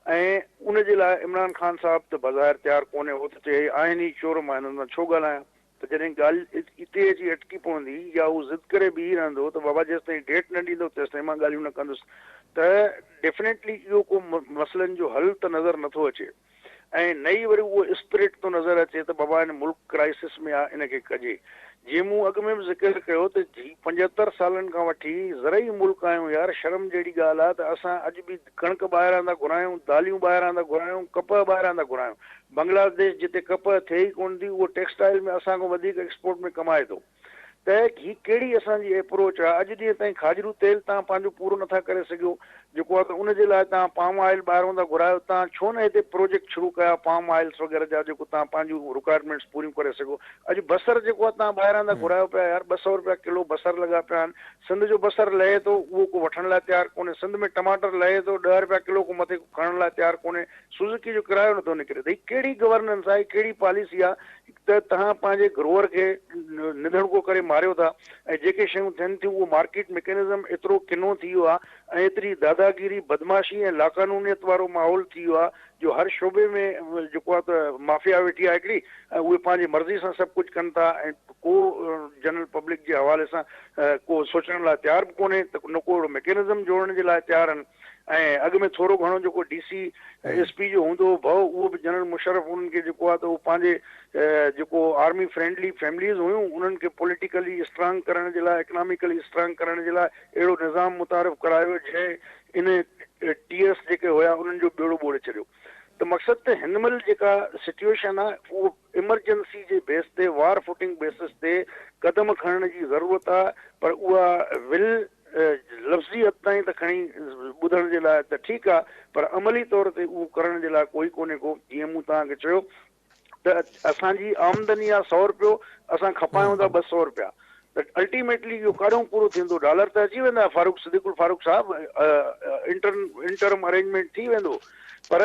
ऐं उन जे लाइ इमरान ख़ान साहिबु त बज़ाहिर तयारु कोन्हे, उहो त चए आहिनि ई चोर, मां हिननि सां छो ॻाल्हायां। त जॾहिं ॻाल्हि हिते अची अटकी पवंदी या उहो ज़िद करे बीह रहंदो त बाबा जेसिताईं डेट न ॾींदो तेसिताईं मां ॻाल्हियूं न कंदुसि, त डेफिनेटली इहो को मसइलनि जो हल त नज़र नथो अचे। ऐं नई वरी उहो स्पिरिट थो नज़र अचे त बाबा हिन मुल्क क्राइसिस में आहे, इनखे कजे। जीअं मूं अॻु में बि ज़िक्र कयो त 75 सालनि खां वठी ज़रई मुल्क आहियूं यार, शर्म जहिड़ी ॻाल्हि आहे त असां अॼु बि कणिक ॿाहिरां था घुरायूं, दालियूं ॿाहिरां था घुरायूं, कप ॿाहिरां था घुरायूं। बांग्लादेश जिते कप थिए ई कोन थी, उहो टेक्सटाइल में असांखां वधीक एक्सपोर्ट में कमाए थो। त ही कहिड़ी असांजी अप्रोच आहे। अॼु ॾींहं ताईं खाजरू तेल तव्हां पंहिंजो पूरो नथा करे सघो जेको आहे, त उनजे लाइ तव्हां पाम ऑइल ॿाहिरों था घुरायो। तव्हां छो न हिते प्रोजेक्ट शुरू कया पाम ऑइल्स वग़ैरह जा, जेको तव्हां पंहिंजूं रिक्वायरमेंट्स पूरियूं करे सघो। अॼु बसर जेको आहे तव्हां ॿाहिरां था घुरायो पिया यार, 200 रुपया किलो बसर लॻा पिया आहिनि। सिंध जो बसर लहे थो, उहो को वठण लाइ तयारु कोन्हे। सिंध में टमाटर लहे थो, 10 रुपया किलो को मथे खणण लाइ तयारु कोन्हे। सुज़ुकी जो किरायो नथो निकिरे। त हीअ कहिड़ी गवर्नेंस आहे, कहिड़ी पॉलिसी आहे त तव्हां पंहिंजे ग्रोअर खे निधड़को करे मारियो था ऐं जेके शयूं थियनि थियूं उहो मार्केट मैकेनिज़म एतिरो किनो थी वियो आहे ऐं एतिरी दादागिरी, बदमाशी ऐं लाक़ानूनियत वारो माहौल थी वियो आहे जो हर शोबे में जेको आहे त माफ़िया वेठी आहे हिकिड़ी, ऐं उहे पंहिंजी मर्ज़ी सां सभु कुझु कनि था ऐं को जनरल पब्लिक जे हवाले सां को सोचण लाइ तयारु बि कोन्हे, त न को मैकेनिज़म जोड़ण जे लाइ तयारु आहिनि। ऐं अॻु में थोरो घणो जेको DC SP जो हूंदो हो भउ, उहो बि जनरल मुशर्रफ उन्हनि खे जेको आहे त उहो पंहिंजे जेको आर्मी फ्रेंडली फैमिलीज़ हुयूं उन्हनि खे पॉलिटिकली स्ट्रांग करण जे लाइ, इकनॉमिकली स्ट्रांग करण जे लाइ अहिड़ो निज़ाम मुतारिफ़ करायो जंहिं इन TS जेके हुया उन्हनि जो बेड़ो ॿोड़े छॾियो। त मक़सदु त हिन महिल जेका सिचुएशन आहे उहो इमरजेंसी जे बेस ते, वार फुटिंग बेसिस ते कदम खणण जी ज़रूरत आहे। पर उहा विल लफ़्ज़ी हद ताईं त खणी ॿुधण जे लाइ त ठीकु आहे, पर अमली तौर ते उहो करण जे लाइ कोई कोन्हे को। जीअं मूं तव्हांखे चयो त असांजी आमदनी आहे 100 रुपयो, असां खपायूं था 200 रुपया, त अल्टीमेटली इहो काॾों पूरो थींदो। डॉलर त अची वेंदा फारूक सिद्दीकुल फारूक साहब, इंटरम अरेंजमेंट थी वेंदो, पर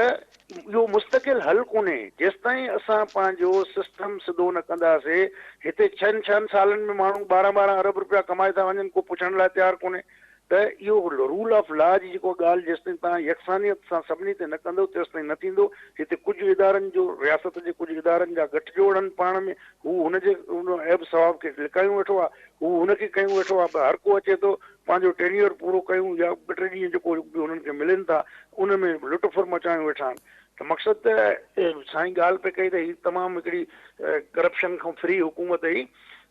इहो मुस्तक़िल हल कोन्हे। जेसिताईं असां पंहिंजो सिस्टम सिधो न कंदासीं, हिते 6 सालनि में माण्हू 12-12 अरब रुपया कमाए था वञनि, को पुछण लाइ तयारु कोन्हे। त इहो रूल ऑफ लॉ जी जेको ॻाल्हि जेसिताईं तव्हां यकसानियत सां सभिनी ते न कंदो तेसिताईं न थींदो। हिते कुझु इदारनि जो, रियासत जे कुझु इदारनि जा गठजोड़ आहिनि पाण में, हू हुनजे उन ऐब सवाब खे लिकायूं वेठो आहे, हू हुनखे कयूं वेठो आहे। हर को अचे थो पंहिंजो टेन्योर पूरो कयूं या 2-3 ॾींहं जेको हुननि खे मिलनि था उन में लुटफुर मचायूं वेठा आहिनि। त मक़सदु त साईं ॻाल्हि पे कई त हीअ तमामु हिकिड़ी करप्शन खां फ्री हुकूमत हुई।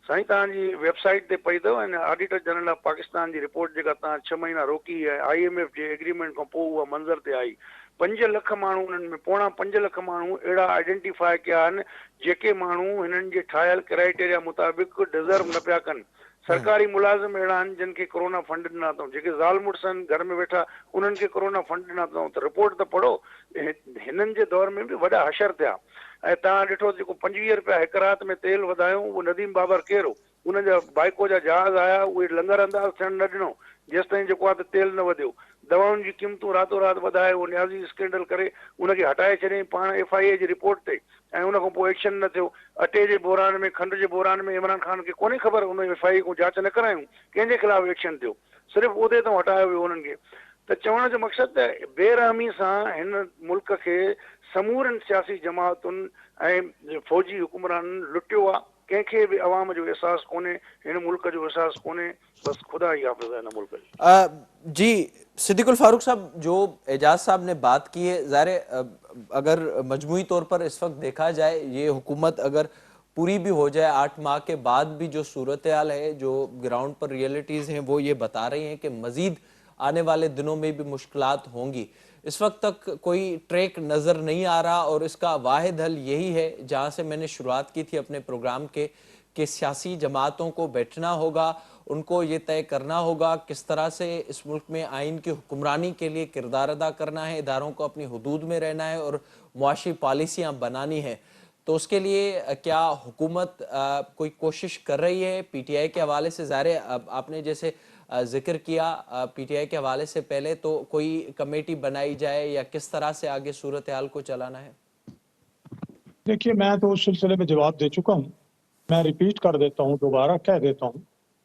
साईं तव्हांजी वेबसाइट ते पई अथव ऐं ऑडिटर जनरल ऑफ पाकिस्तान जी रिपोर्ट जेका तव्हां 6 महीना रोकी ऐं IMF जे एग्रीमेंट खां पोइ उहा मंज़र ते आई। 5 लख माण्हू, उन्हनि में 5.25 लख माण्हू अहिड़ा आइडेंटिफाई कया आहिनि जेके माण्हू हिननि जे ठाहियल क्राइटेरिया मुताबिक़ डिज़र्व न पिया कनि। सरकारी मुलाज़िम अहिड़ा आहिनि जिन खे कोरोना फंड ॾिना अथऊं, जेके ज़ाल मुड़ुस आहिनि घर में वेठा उन्हनि खे कोरोना फंड ॾिना अथऊं। त रिपोर्ट त पढ़ो। हिननि जे दौर में बि वॾा हशर थिया ऐं तव्हां ॾिठो जेको 25 रुपया हिकु राति में तेल वधायूं, उहो नदीम बाबर केरु, उनजा बाइको जा जहाज़ आया, उहे लंगर अंदाज़ थियणु न ॾिनो जेसिताईं जेको आहे त तेल न वधियो। दवाउनि जी क़ीमतूं रातो राति वधाए, उहो न्याज़ी स्कैंडल करे उनखे हटाए छॾियईं पाण FIA जी रिपोर्ट ते, ऐं उनखां पोइ एक्शन न थियो। अटे जे बोरान में, खंड जे बोरान में इमरान ख़ान खे कोन्हे ख़बर, उन FIA को जांच न करायूं, कंहिंजे ख़िलाफ़ु एक्शन थियो, सिर्फ़ु उहिदे तां हटायो वियो उन्हनि खे। त चवण जो मक़सदु त बेरहमी सां हिन मुल्क खे समूरनि सियासी जमातुनि ऐं फ़ौजी हुकुमराननि लुटियो आहे। कंहिंखे बि अवाम जो एहसासु कोन्हे, हिन मुल्क जो एहसासु कोन्हे, बसि ख़ुदा ई हाफ़िज़ है हिन मुल्क जी। जी सिद्दीकुल फारूक साहब, जो एजाज साहब ने बात की है, ज़ाहिर अगर मजमूई तौर पर इस वक्त देखा जाए, ये हुकूमत अगर पूरी भी हो जाए 8 माह के बाद भी जो सूरत हाल है, जो ग्राउंड पर रियलिटीज़ हैं, वो ये बता रही हैं कि मज़ीद आने वाले दिनों में भी मुश्किलात होंगी। इस वक्त तक कोई ट्रैक नज़र नहीं आ रहा और इसका वाहिद हल यही है, जहाँ से मैंने शुरुआत की थी अपने प्रोग्राम के, कि सियासी जमातों को बैठना होगा, उनको ये तय करना होगा किस तरह से इस मुल्क में आइन की हुक्मरानी के लिए किरदार अदा करना है, इदारों को अपनी हुदूद में रहना है और मुआशी पॉलिसियाँ बनानी है। तो उसके लिए क्या हुकूमत कोई कोशिश कर रही है? पीटीआई के हवाले से ज़ाहिर आपने जैसे जिक्र किया, पीटीआई के हवाले से पहले तो कोई कमेटी बनाई जाए या किस तरह से आगे सूरत हाल को चलाना है? देखिए, मैं तो उस सिलसिले में जवाब दे चुका हूँ, मैं रिपीट कर देता हूँ, दोबारा कह देता हूँ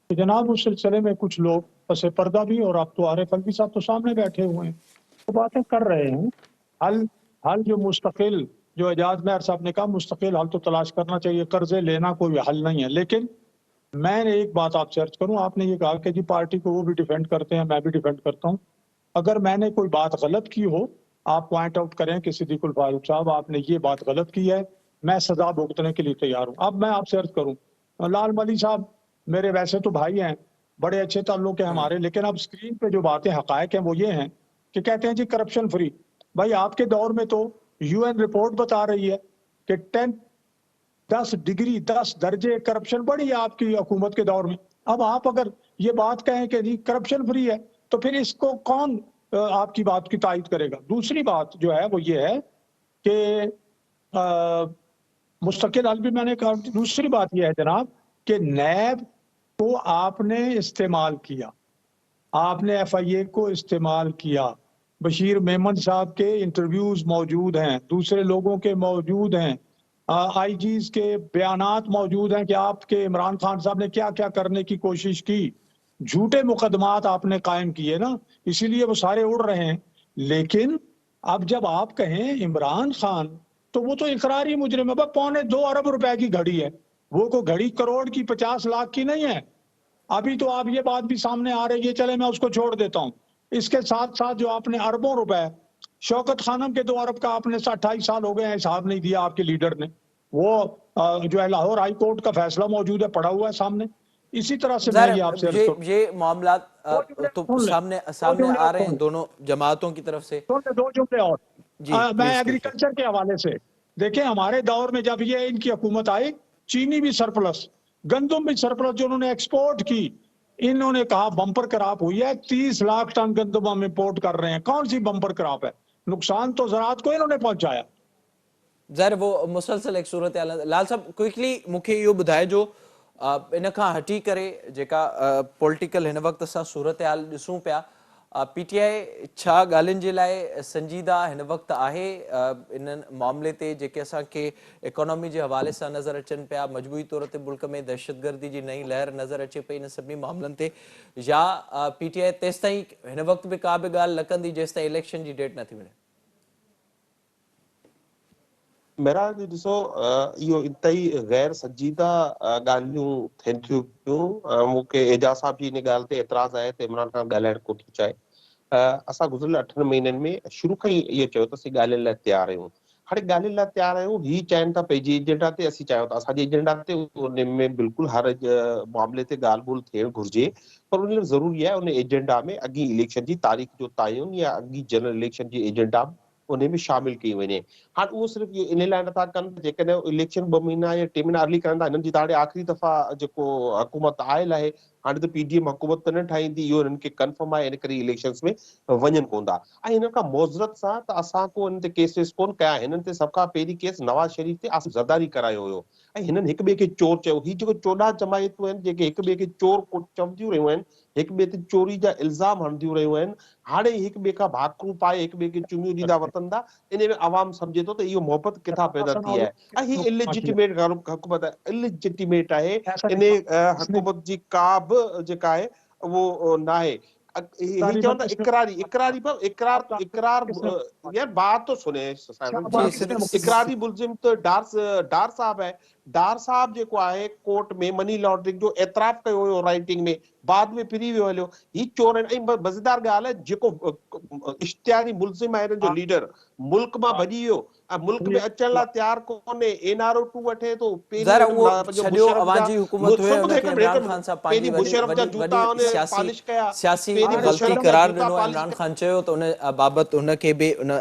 कि जनाब उस सिलसिले में कुछ लोग पसे पर्दा भी, और अब तो आरिफ अलवी साहब तो सामने बैठे हुए हैं, वो बातें कर रहे हैं। हल जो मुस्तकिल, जो एजाज मेहर साहब ने कहा, मुस्तकिल हल तो तलाश करना चाहिए, कर्जे लेना कोई हल नहीं है। लेकिन मैं एक बात आपसे अर्ज करूं, आपने ये कहा कि जी पार्टी को वो भी डिफेंड करते हैं, मैं भी डिफेंड करता हूं। अगर मैंने कोई बात गलत की हो, आप पॉइंट आउट करें कि सिद्दीकुल फारूक साहब आपने ये बात गलत की है, मैं सजा भुगतने के लिए तैयार हूं। अब मैं आपसे अर्ज करूं, लाल मली साहब मेरे वैसे तो भाई हैं, बड़े अच्छे ताल्लुक हैं हमारे, लेकिन अब स्क्रीन पे जो बातें हकायक हैं वो ये हैं कि कहते हैं जी करप्शन फ्री। भाई आपके दौर में तो यूएन रिपोर्ट बता रही है कि 10 डिग्री 10 दर्जे करप्शन बढ़ी है आपकी हुकूमत के दौर में। अब आप अगर ये बात कहें कि जी करप्शन फ्री है, तो फिर इसको कौन आपकी बात की तायद करेगा? दूसरी बात जो है वो ये है कि मुस्तकिल हल भी मैंने कहा। दूसरी बात ये है जनाब कि नैब को आपने इस्तेमाल किया, आपने एफआईए को इस्तेमाल किया, बशीर मेमन साहब के इंटरव्यूज मौजूद हैं, दूसरे लोगों के मौजूद हैं, आईजीज के बयानात मौजूद हैं कि आपके इमरान खान साहब ने क्या क्या करने की कोशिश की। झूठे मुकदमात आपने कायम किए ना, इसीलिए वो सारे उड़ रहे हैं। लेकिन अब जब आप कहें इमरान खान, तो वो तो इकरारी मुजरिम है। 2.25 अरब रुपए की घड़ी है, वो को घड़ी करोड़ की 50 लाख की नहीं है। अभी तो आप ये बात भी सामने आ रही है, चले मैं उसको छोड़ देता हूं। इसके साथ साथ जो आपने अरबों रुपए, शौकत खानम के 2 अरब का आपने 28 साल हो गए हैं हिसाब नहीं दिया आपके लीडर ने। वो जो है लाहौर हाई कोर्ट का फैसला मौजूद है, पड़ा हुआ है सामने। इसी तरह से मैं ये आपसे ये मामला तो सामने आ रहे हैं दोनों जमातों की तरफ से। 2 जुमले और मैं प्लीज एग्रीकल्चर के हवाले से, देखें हमारे दौर में जब ये इनकी हुकूमत आई, चीनी भी सरप्लस, गंदम भी सरप्लस जो उन्होंने एक्सपोर्ट की, इन्होंने कहा बम्पर क्रॉप हुई है, 30 लाख टन गंदम हम इंपोर्ट कर रहे हैं। कौन सी बम्पर क्रॉप है? नुकसान तो ज़राअत को इन्होंने पहुंचाया। ज़ाहिर वो मुसलसल एक सूरत हाल। लाल साहब क्विकली मूंखे इहो ॿुधाए जो इन खां हटी करे जेका पॉलिटिकल हिन वक्त असां सूरत हाल ॾिसूं पिया, पीटीआई छा ॻाल्हियुनि जे लाइ संजीदा हिन वक्त आहे इन्हनि मामले ते जेके असांखे इकोनॉमी जे हवाले सां नज़र अचनि पिया, मजबूरी तौर ते मुल्क में दहशतगर्दी जी नई लहर नज़र अचे पई इन सभिनी मामलनि ते, या पीटीआई तेसि ताईं हिन वक्त बि का बि ॻाल्हि न कंदी जेसि ताईं इलेक्शन जी डेट नथी मिले? महराज ॾिसो, इहो इंतई गैर संजीदा ॻाल्हियूं थियनि थियूं पियूं। मूंखे एजाज साहब जी इन ॻाल्हि ते एतिराज़ आहे त इमरान खान ॻाल्हाइण कोन थो चाहे। असां गुज़िरियल 8 महीननि में शुरू खां ई इहो चयो त असीं ॻाल्हाइण लाइ तयारु आहियूं। हाणे ॻाल्हाइण लाइ तयारु आहियूं, हीअ चाहिनि था पंहिंजी एजेंडा ते, असीं चाहियूं था असांजे एजेंडा ते। उन में बिल्कुलु हर मामले ते ॻाल्हि ॿोल्हि थियणु घुरिजे, पर उन में ज़रूरी आहे उन एजेंडा में अॻी इलेक्शन जी तारीख़ जो तयन या अॻी जनरल इलेक्शन जी एजेंडा उन में शामिल कई वञे। हाँ वो सिर्फ ये इन लाइ नथा कनि जेकॾहिं इलेक्शन 2 महीना या 3 महीना अर्ली करंदा। हिननि जी त हाणे आख़िरी दफ़ा जेको हुकूमत आयल आहे, हाणे त पीडीएम हुकूमत त न ठाहींदी, इहो हिननि खे कंफर्म आहे, इन करे इलेक्शंस में वञनि कोन था। ऐं हिन खां मोज़रत सां त असां को हिन ते केसिस कोन कया। हिननि ते सभ खां पहिरीं केस नवाज़ शरीफ़ ते आसिफ ज़रदारी करायो हुयो ऐं हिननि हिक ॿिए खे चोर चयो। ही जेको 14 जमायतूं आहिनि जेके हिक ॿिए खे चोर चवंदियूं रहियूं आहिनि, हिक ॿिए ते चोरी जा इल्ज़ाम हणंदियूं रहियूं आहिनि, हाणे हिक ॿिए खां भाकरू पाए हिक ॿिए खे चुमियूं ॾींदा वतंदा, इन में आवाम सम्झे थो त इहो मोहबत किथां पैदा थी आहे ऐं ही इलिजिटिमेट हुकूमत आहे, इलिजिटिमेट आहे। इन हुकूमत जी का बि जेका आहे वो न आहे। यही चवंदा इकरारी इकरारी पर इकरार इकरार यार बात तो सुने इकरारी मुलजिम तो डार साहब है डार साहब जेको आहे कोर्ट में मनी लॉन्ड्रिंग जो एतराफ़ कयो हुयो राइटिंग में बाद में फिरी वियो हलियो ही चोर ऐं मज़ेदार ॻाल्हि आहे जेको इश्तिहारी मुलजिम आहे जो लीडर मुल्क मां भॼी वियो ऐं मुल्क में अचण लाइ तयार कोन्हे NRO 2 वठे थो ज़रा वो छडियो अवांजी हुकूमत हुए उनके इमरान खान साहब पांजी वडी सियासी गलती करार ॾिनो इमरान खान चयो त उन बाबत उनके भी उन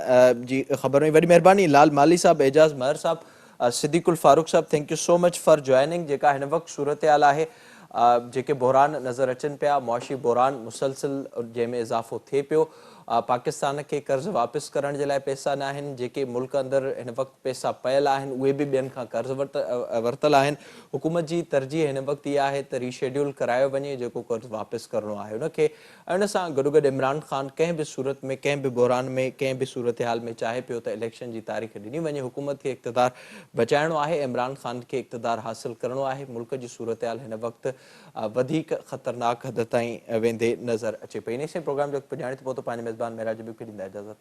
जी ख़बर हुई। वडी मेहरबानी लाल माली साहब एजाज महर साहब सिद्दीकुल फारूक साहब thank you so much for joining. जेका हिन वक्त सूरत हाल आहे जेके बहरान नज़र अचनि पिया मुआशी बहरान मुसलसल जंहिंमें इज़ाफ़ो थिए पियो पाकिस्तान के कर्ज़ वापस करण जे लाइ पैसा न आहिनि जेके मुल्क अंदर हिन वक्त पैसा पयल आहिनि उहे भी ॿियनि खां कर्ज़ वरितल आहिनि। हुकूमत जी तरजीह हिन वक्त इहा आहे त रीशेड्यूल करायो वञे जेको कर्ज़ वापस करणो आहे उनखे ऐं उन सां गॾोगॾु इमरान खान कंहिं बि सूरत में कंहिं बि बहरान में कंहिं बि सूरत हाल में चाहे पियो त इलेक्शन जी तारीख़ ॾिनी वञे हुकूमत खे इक़्तिदार बचाइणो आहे इमरान खान खे इक़्तिदार हासिल करणो आहे। मुल्क जी सूरत हाल हिन वक्त वधीक ख़तरनाक हद ताईं वेंदे नज़र अचे पई। इन प्रोग्राम जो पुॼाणे थो पहुतो पंहिंजे मेज़बान मेराज हबीब खे ॾींदा इजाज़त।